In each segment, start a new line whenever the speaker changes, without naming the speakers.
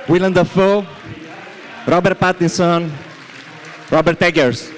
Willem Dafoe, Robert Pattinson, Robert Eggers.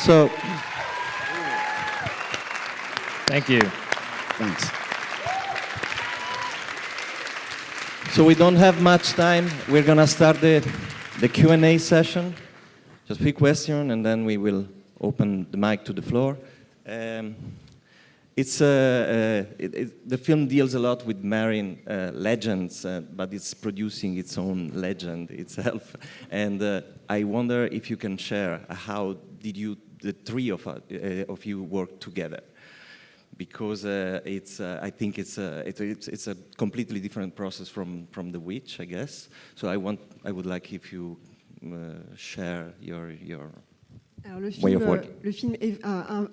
So,
Thank you.
Thanks.
so we don't have much time. We're gonna start the Q&A session. Just quick question, and then we will open the mic to the floor. The film deals a lot with marrying legends, but it's producing its own legend itself. And I wonder if you can share how did the three of you work together? Because I think it's a completely different process from The Witch, I guess. So I would like if you share your
Alors le
way
film,
of working.
le film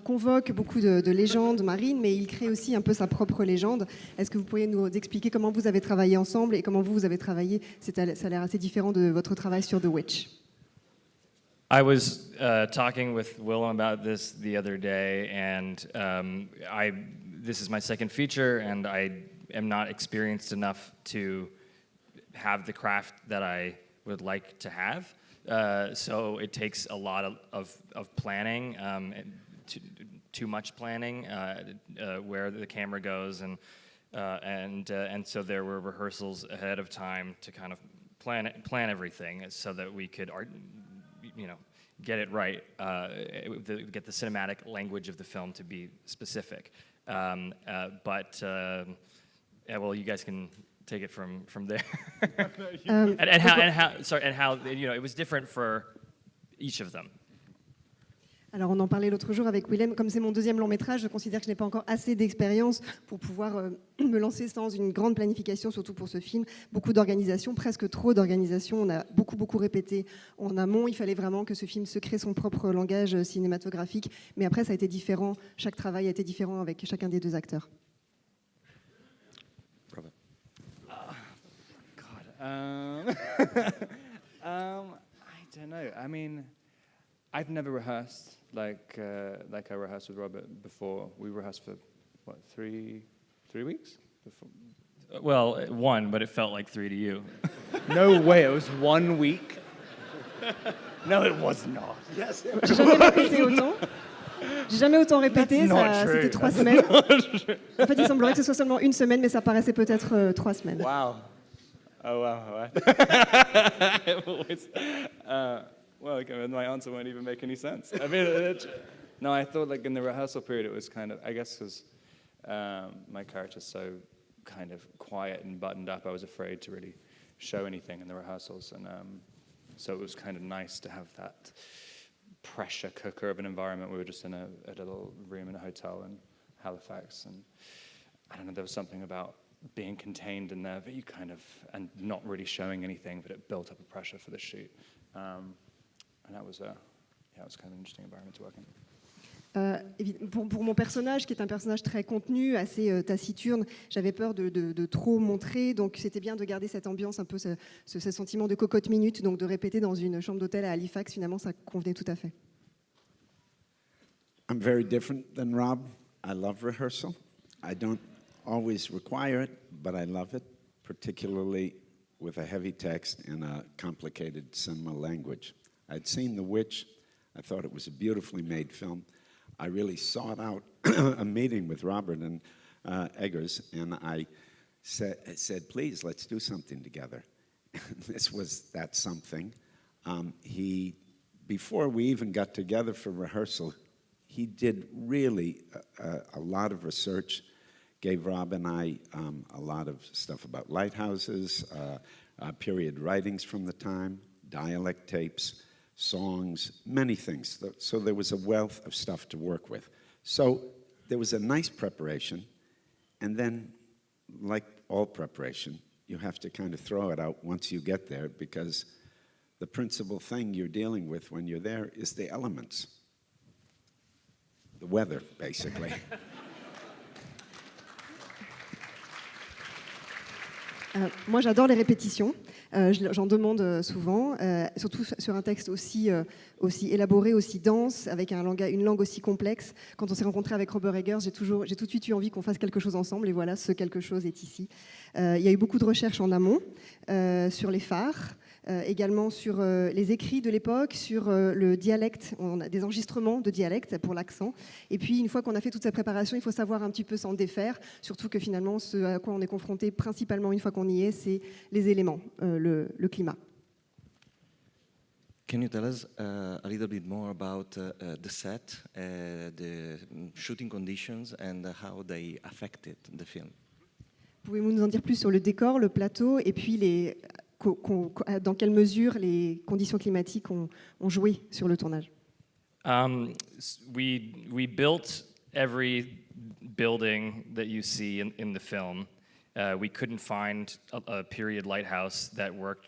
convoque beaucoup de légendes marines, mais il crée aussi un peu sa propre légende. Est-ce que vous pourriez nous expliquer comment vous avez travaillé ensemble et comment vous avez travaillé? Ça a l'air assez différent de votre travail sur The Witch.
I was talking with Willem about this the other day, and this is my second feature, and I am not experienced enough to have the craft that I would like to have. So it takes a lot of planning, too much planning, where the camera goes, and so there were rehearsals ahead of time to kind of plan everything so that we could get it right, get the cinematic language of the film to be specific. Well, you guys can take it from there. and how it was different for each of them.
Alors on en parlait l'autre jour avec Willem. Comme c'est mon deuxième long métrage, je considère que je n'ai pas encore assez d'expérience pour pouvoir me lancer sans une grande planification, surtout pour ce film. Beaucoup d'organisation, presque trop d'organisation. On a beaucoup répété en amont. Il fallait vraiment que ce film se crée son propre langage cinématographique. Mais après, ça a été différent. Chaque travail a été différent avec chacun des deux acteurs.
I don't know. I mean, I've never rehearsed like I rehearsed with Robert before. We rehearsed for what, three weeks before.
Well, one, but it felt like three to you.
No way, it was 1 week. No, it was not. Yes.
J'ai jamais répété autant. J'ai jamais autant répété. C'était 3 semaines. En fait, il semblerait que ce soit seulement 1 semaine, mais ça paraissait peut-être 3 semaines.
Wow. Oh wow. Well, okay, my answer won't even make any sense. I mean, no, I thought like in the rehearsal period it was kind of, I guess because my character's so kind of quiet and buttoned up, I was afraid to really show anything in the rehearsals, and so it was kind of nice to have that pressure cooker of an environment. We were just in a little room in a hotel in Halifax, and I don't know, there was something about being contained in there, but you kind of, and not really showing anything, but it built up a pressure for the shoot. And that was it was kind of an interesting environment to work in.
Pour mon personnage, qui est un personnage très contenu, assez taciturne, j'avais peur de trop montrer, donc c'était bien de garder cette ambiance, un peu ce sentiment de cocotte minute, donc de répéter dans une chambre d'hôtel à Halifax, finalement ça convenait tout à fait.
I'm very different than Rob. I love rehearsal. I don't always require it, but I love it, particularly with a heavy text and a complicated cinema language. I'd seen The Witch I thought it was a beautifully made film. I really sought out a meeting with Robert and Eggers, and I said, please, let's do something together. This was that something. Before we even got together for rehearsal, he did really a lot of research, gave Rob and I a lot of stuff about lighthouses, period writings from the time, dialect tapes, songs, many things. So there was a wealth of stuff to work with. So there was a nice preparation, and then, like all preparation, you have to kind of throw it out once you get there, because the principal thing you're dealing with when you're there is the elements. The weather, basically.
Moi, j'adore les répétitions. J'en demande souvent, surtout sur un texte aussi élaboré, aussi dense, avec une langue aussi complexe. Quand on s'est rencontré avec Robert Eggers, j'ai tout de suite eu envie qu'on fasse quelque chose ensemble, et voilà, ce quelque chose est ici. Il y a eu beaucoup de recherches en amont sur les phares, également sur les écrits de l'époque, sur le dialecte. On a des enregistrements de dialecte pour l'accent. Et puis, une fois qu'on a fait toute cette préparation, il faut savoir un petit peu s'en défaire, surtout que finalement, ce à quoi on est confronté principalement une fois qu'on y est, c'est les éléments, le climat.
Can you tell us a little bit more about the set, the shooting conditions, and how they affected the film?
Pouvez-vous nous en dire plus sur le décor, le plateau, et puis dans quelle mesure les conditions climatiques ont joué sur le tournage?
We built every building that you see in the film. We couldn't find a period lighthouse that worked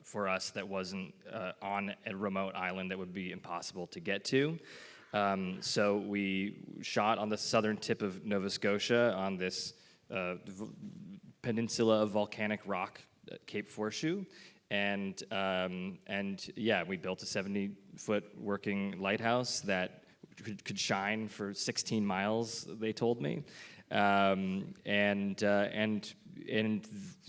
for us that wasn't on a remote island that would be impossible to get to. So we shot on the southern tip of Nova Scotia on this peninsula of volcanic rock, Cape Forshue, and yeah, we built a 70-foot working lighthouse that could shine for 16 miles. They told me, and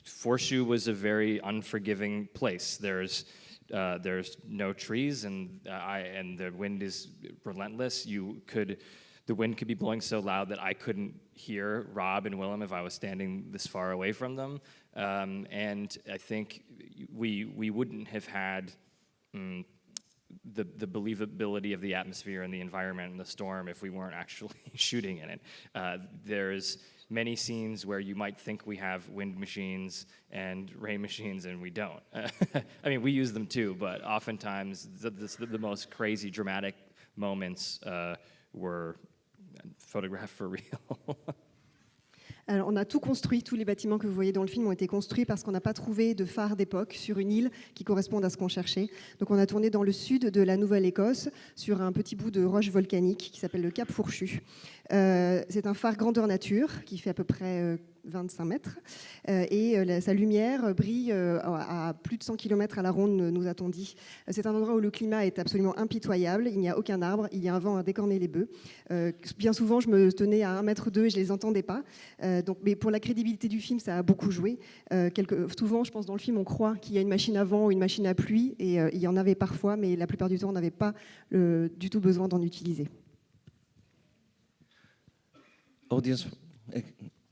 Forshue was a very unforgiving place. There's no trees, and the wind is relentless. The wind could be blowing so loud that I couldn't hear Rob and Willem if I was standing this far away from them. And I think we wouldn't have had the believability of the atmosphere and the environment and the storm if we weren't actually shooting in it. There's many scenes where you might think we have wind machines and rain machines, and we don't. I mean, we use them too, but oftentimes the most crazy, dramatic moments were photographed for real.
Alors, on a tout construit, tous les bâtiments que vous voyez dans le film ont été construits parce qu'on n'a pas trouvé de phare d'époque sur une île qui corresponde à ce qu'on cherchait. Donc on a tourné dans le sud de la Nouvelle-Écosse, sur un petit bout de roche volcanique qui s'appelle le Cap Fourchu. C'est un phare grandeur nature qui fait à peu près 25 mètres et sa lumière brille à plus de 100 km à la ronde, nous a-t-on dit. C'est un endroit où le climat est absolument impitoyable, il n'y a aucun arbre, il y a un vent à décorner les bœufs. Bien souvent, je me tenais à 1,2 mètre et je ne les entendais pas. Mais pour la crédibilité du film, ça a beaucoup joué. Souvent, je pense, dans le film, on croit qu'il y a une machine à vent ou une machine à pluie, et il y en avait parfois, mais la plupart du temps, on n'avait pas du tout besoin d'en utiliser.
Audience,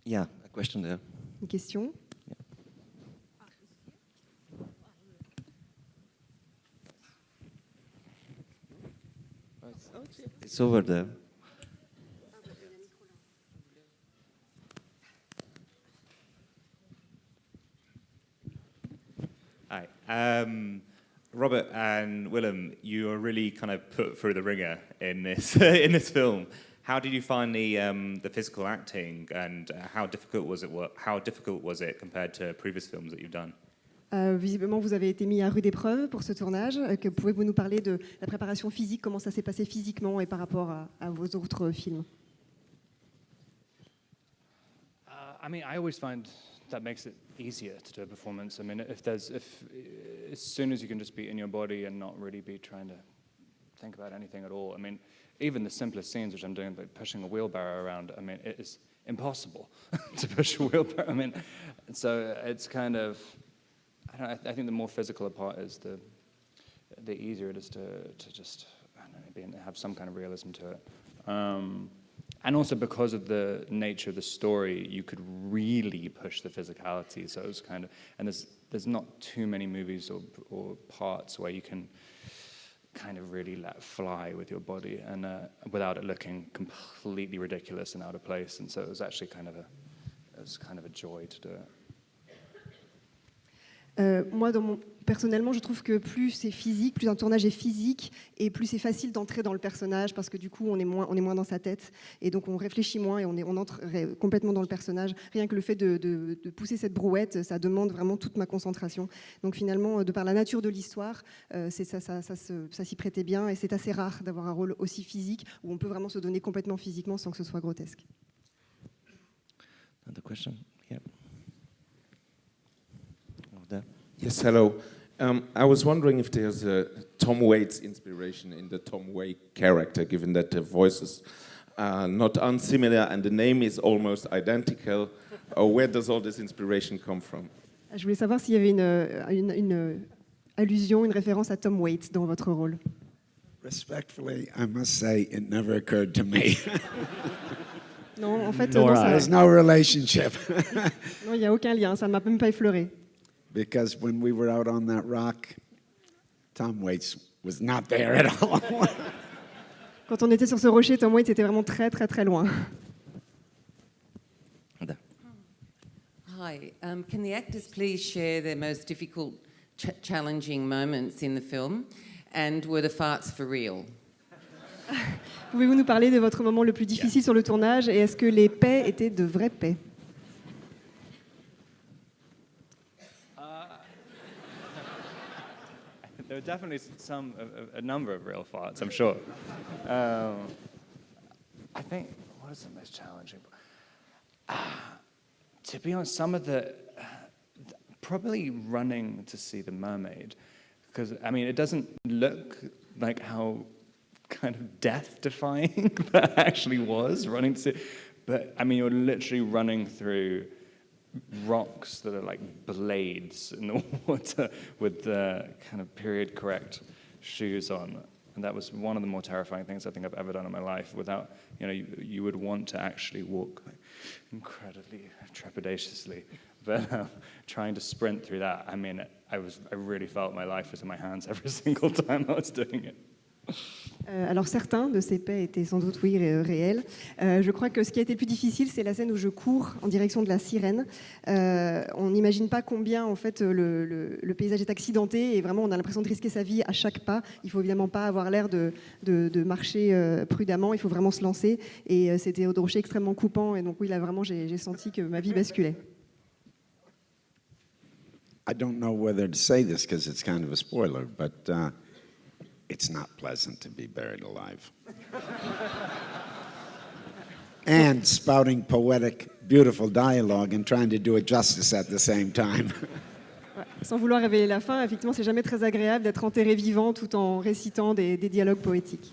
yeah, a question there.
Une question?
It's over there.
Hi. Robert and Willem, you are really kind of put through the ringer in this in this film. How did you find the physical acting, and how difficult was it compared to previous films that you've done?
Visiblement, vous avez été mis à rude épreuve pour ce tournage. Pouvez-vous nous parler de la préparation physique, comment ça s'est passé physiquement et par rapport à vos autres films?
I mean, I always find that makes it easier to do a performance. I mean, if as soon as you can just be in your body and not really be trying to think about anything at all. I mean, even the simplest scenes, which I'm doing, like pushing a wheelbarrow around, I mean, it is impossible to push a wheelbarrow. I mean, so it's kind of, I think the more physical a part is, the easier it is to just don't know, have some kind of realism to it. And also because of the nature of the story, you could really push the physicality. So it was kind of, and there's not too many movies or parts where you can kind of really let fly with your body and without it looking completely ridiculous and out of place. And so it was actually kind of a joy to do it.
Moi, personnellement, je trouve que plus c'est physique, plus un tournage est physique, et plus c'est facile d'entrer dans le personnage, parce que du coup, on est moins dans sa tête, et donc on réfléchit moins, et on entre complètement dans le personnage. Rien que le fait de pousser cette brouette, ça demande vraiment toute ma concentration. Donc finalement, de par la nature de l'histoire, ça s'y prêtait bien, et c'est assez rare d'avoir un rôle aussi physique, où on peut vraiment se donner complètement physiquement sans que ce soit grotesque.
Another question? Yeah. Over there.
Yes, hello. I was wondering if there's a Tom Waits inspiration in the Tom Waits character, given that the voices are not unsimilar and the name is almost identical. Or where does all this inspiration come from?
Je voulais savoir s'il y avait une allusion, une référence à Tom Waits dans votre rôle.
Respectfully, I must say it never occurred to me.
Non, en fait,
Nor
non,
I.
There's no relationship.
non, il n'y a aucun lien, ça ne m'a même pas effleuré.
Because when we were out on that rock, Tom Waits was not there at all.
Quand on était sur ce rocher, Tom Waits était vraiment très très très loin.
There.
Hi, can the actors please share their most difficult, challenging moments in the film, and were the farts for real?
Pouvez-vous nous parler de votre moment le plus difficile sur le tournage, et est-ce que les paix étaient de vraies paix?
There were definitely a number of real farts, I'm sure. I think, what is the most challenging? To be honest, some of probably running to see the mermaid, because, I mean, it doesn't look like how kind of death-defying that actually was, running to see, but, I mean, you're literally running through rocks that are like blades in the water with the kind of period correct shoes on. And that was one of the more terrifying things I think I've ever done in my life. Without, you would want to actually walk incredibly trepidatiously, but trying to sprint through that, I mean, I really felt my life was in my hands every single time I was doing it.
Alors certains de ces paix étaient sans doute réels. Je crois que ce qui a été le plus difficile, c'est la scène où je cours en direction de la sirène. On n'imagine pas combien en fait le paysage est accidenté et vraiment on a l'impression de risquer sa vie à chaque pas. Il faut évidemment pas avoir l'air de marcher prudemment, il faut vraiment se lancer. Et c'était au rocher extrêmement coupant et donc oui là vraiment j'ai senti que ma vie basculait.
I don't know whether to say this because it's kind of a spoiler, but it's not pleasant to be buried alive. And spouting poetic, beautiful dialogue and trying to do it justice at the same time.
Ouais. Sans vouloir révéler la fin, effectivement, c'est jamais très agréable d'être enterré vivant tout en récitant des dialogues poétiques.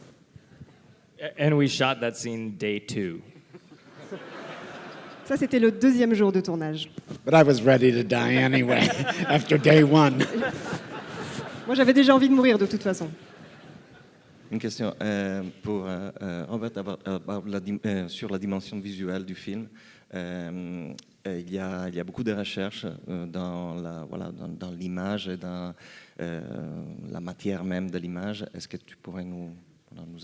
And we shot that scene day 2.
Ça, c'était le deuxième jour de tournage.
But I was ready to die anyway after day one.
Moi, j'avais déjà envie de mourir de toute façon.
Une question pour Robert sur la dimension visuelle du film. Il y a beaucoup de recherches dans l'image et dans la matière même de l'image. Est-ce que tu pourrais nous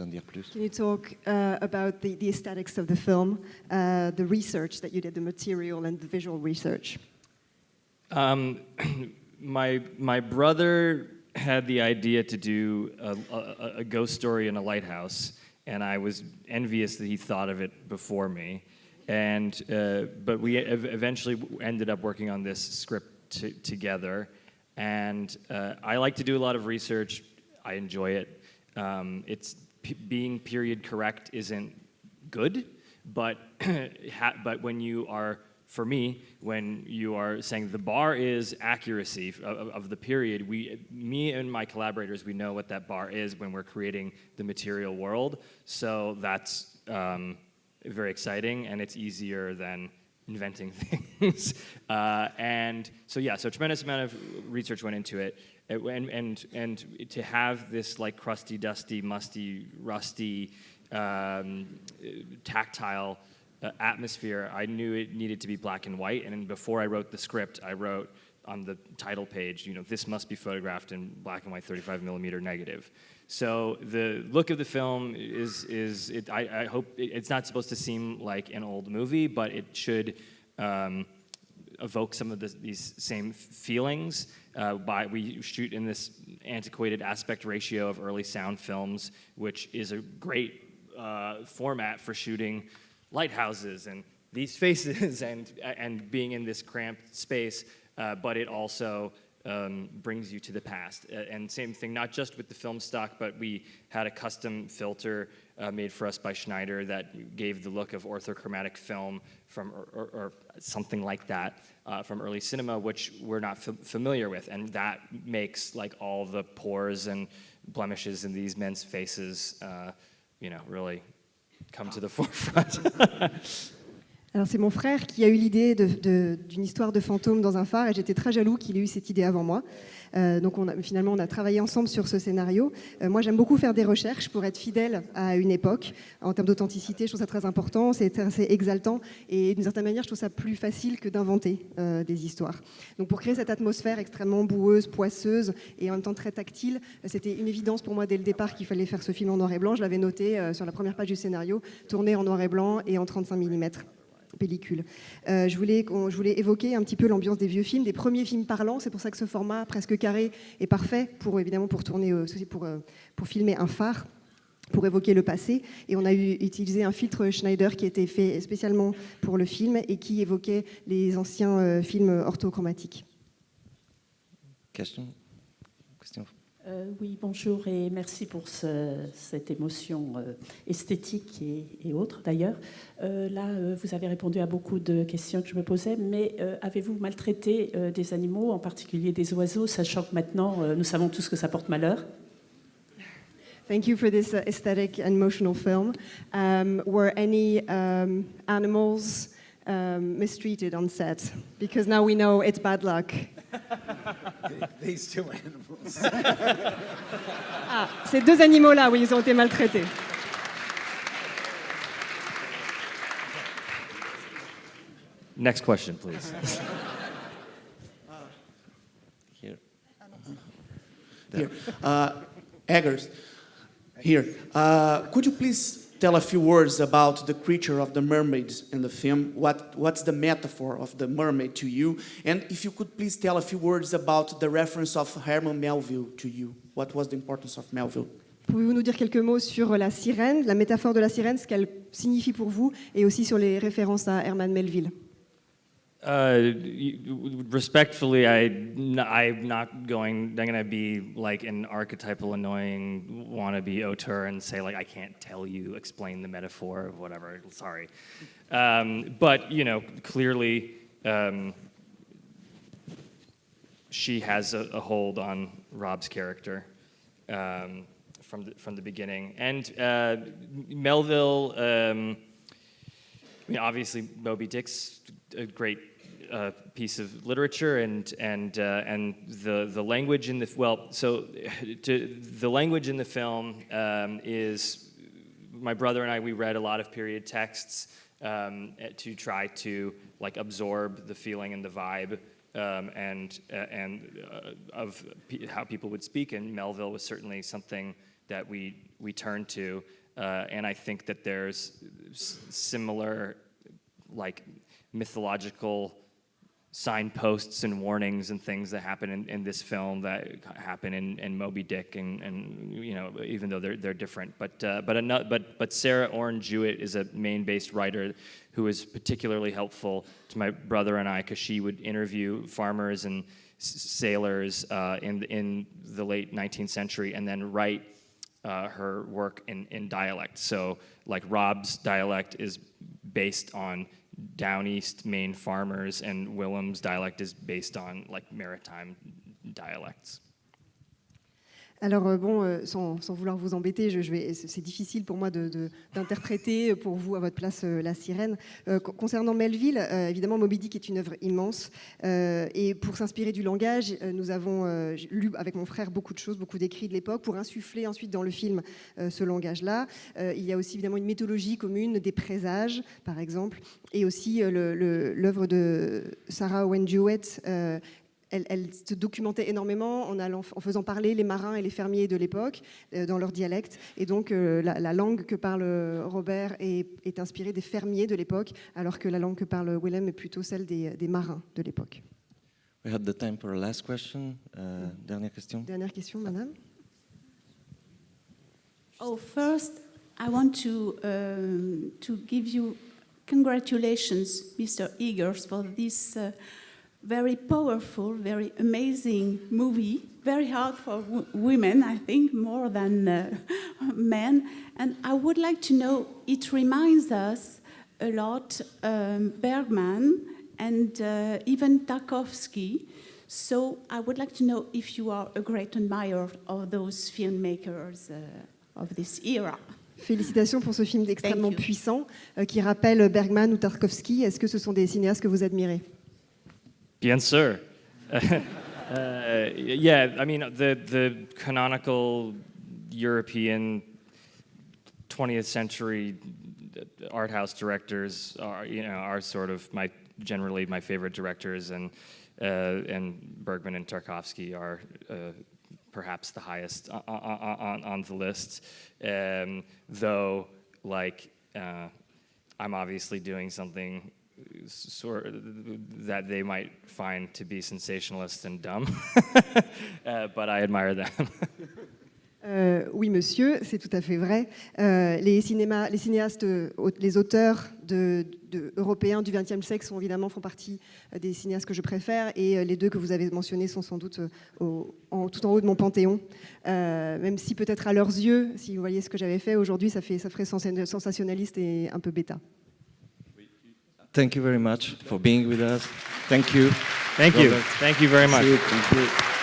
en dire plus?
Can you talk about the aesthetics of the film, the research that you did, the material and the visual research?
My brother had the idea to do a ghost story in a lighthouse, and I was envious that he thought of it before me. But we eventually ended up working on this script together. And I like to do a lot of research. I enjoy it. Being period correct isn't good, but when you are, for me, when you are saying the bar is accuracy of the period, me and my collaborators, we know what that bar is when we're creating the material world. So that's very exciting, and it's easier than inventing things. And so yeah, so a tremendous amount of research went into it. and to have this like crusty, dusty, musty, rusty, tactile atmosphere, I knew it needed to be black and white. And before I wrote the script, I wrote on the title page, you know, this must be photographed in black and white 35 millimeter negative. So the look of the film I hope it's not supposed to seem like an old movie, but it should evoke some of these same feelings. We shoot in this antiquated aspect ratio of early sound films, which is a great format for shooting lighthouses and these faces and being in this cramped space, but it also brings you to the past. And same thing, not just with the film stock, but we had a custom filter made for us by Schneider that gave the look of orthochromatic film from, or something like that from early cinema, which we're not familiar with. And that makes like all the pores and blemishes in these men's faces, really come to the forefront.
Alors c'est mon frère qui a eu l'idée d'une histoire de fantôme dans un phare et j'étais très jaloux qu'il ait eu cette idée avant moi. Donc finalement on a travaillé ensemble sur ce scénario. Moi j'aime beaucoup faire des recherches pour être fidèle à une époque. En termes d'authenticité, je trouve ça très important, c'est assez exaltant et d'une certaine manière je trouve ça plus facile que d'inventer des histoires. Donc pour créer cette atmosphère extrêmement boueuse, poisseuse et en même temps très tactile, c'était une évidence pour moi dès le départ qu'il fallait faire ce film en noir et blanc. Je l'avais noté sur la première page du scénario, tourné en noir et blanc et en 35 mm. Pellicule. Je voulais évoquer un petit peu l'ambiance des vieux films, des premiers films parlants. C'est pour ça que ce format presque carré est parfait pour tourner, pour filmer un phare, pour évoquer le passé. Et on a utilisé un filtre Schneider qui était fait spécialement pour le film et qui évoquait les anciens films orthochromatiques.
Question.
Oui, bonjour et merci pour cette émotion esthétique et autres d'ailleurs. Là, vous avez répondu à beaucoup de questions que je me posais, mais avez-vous maltraité des animaux, en particulier des oiseaux, sachant que maintenant, nous savons tous que ça porte malheur?
Thank you for this aesthetic and emotional film. Were any animals mistreated on set? Because now we know it's bad luck.
These two animals.
Ces deux animaux-là, oui, ils ont été maltraités.
Next question, please.
Here.
Here. Eggers, here. Could you please tell a few words about the creature of the mermaids in the film? What's the metaphor of the mermaid to you? And if you could please tell a few words about the reference of Herman Melville to you. What was the importance of Melville?
Pouvez-vous nous dire quelques mots sur la sirène, la métaphore de la sirène, ce qu'elle signifie pour vous, et aussi sur les références à Herman Melville?
Respectfully, I'm not going to be like an archetypal annoying wannabe auteur and say like I can't tell you, explain the metaphor of whatever. Sorry, but clearly she has a hold on Rob's character from the beginning, and Melville. Obviously, Moby Dick's a great piece of literature, and the language in the the language in the film is my brother and I. We read a lot of period texts to try to like absorb the feeling and the vibe and of how people would speak. And Melville was certainly something that we turned to. And I think that there's similar, like, mythological signposts and warnings and things that happen in this film that happen in Moby Dick, and even though they're different. But Sarah Orne Jewett is a Maine-based writer who was particularly helpful to my brother and I, because she would interview farmers and sailors in the late 19th century and then write her work in dialect. So like Rob's dialect is based on down east Maine farmers, and Willem's dialect is based on like maritime dialects.
Alors sans vouloir vous embêter, c'est difficile pour moi d'interpréter pour vous à votre place la sirène. Concernant Melville, évidemment Moby Dick est une œuvre immense et pour s'inspirer du langage, nous avons lu avec mon frère beaucoup de choses, beaucoup d'écrits de l'époque pour insuffler ensuite dans le film ce langage-là. Il y a aussi évidemment une mythologie commune des présages, par exemple, et aussi l'œuvre de Sarah Owen Jewett. Elle se documentait énormément en faisant parler les marins et les fermiers de l'époque dans leur dialecte. Et donc, la langue que parle Robert est inspirée des fermiers de l'époque, alors que la langue que parle Willem est plutôt celle des marins de l'époque.
We had the time for a last question. Dernière question.
Dernière question, madame.
Oh, first, I want to give you congratulations, Mr. Eggers, for this very powerful, very amazing movie. Very hard for women, I think, more than men. And I would like to know, it reminds us a lot Bergman and even Tarkovsky. So I would like to know if you are a great admirer of those filmmakers of this era.
Félicitations pour ce film extrêmement puissant qui rappelle Bergman ou Tarkovsky. Est-ce que ce sont des cinéastes que vous admirez?
Bien sûr. Yeah, I mean, the canonical European 20th century art house directors are sort of generally my favorite directors, and Bergman and Tarkovsky are perhaps the highest on the list. Though, I'm obviously doing something that they might find to be sensationalist and dumb, but I admire them.
Oui, monsieur, c'est tout à fait vrai. Les cinéastes, les auteurs européens du XXe siècle font partie des cinéastes que je préfère, et les deux que vous avez mentionnés sont sans doute tout en haut de mon panthéon. Même si peut-être à leurs yeux, si vous voyez ce que j'avais fait aujourd'hui, ça ferait sensationnaliste et un peu bêta.
Thank you very much for being with us. Thank you.
Thank you.
Robert.
Thank you very much.
Thank you.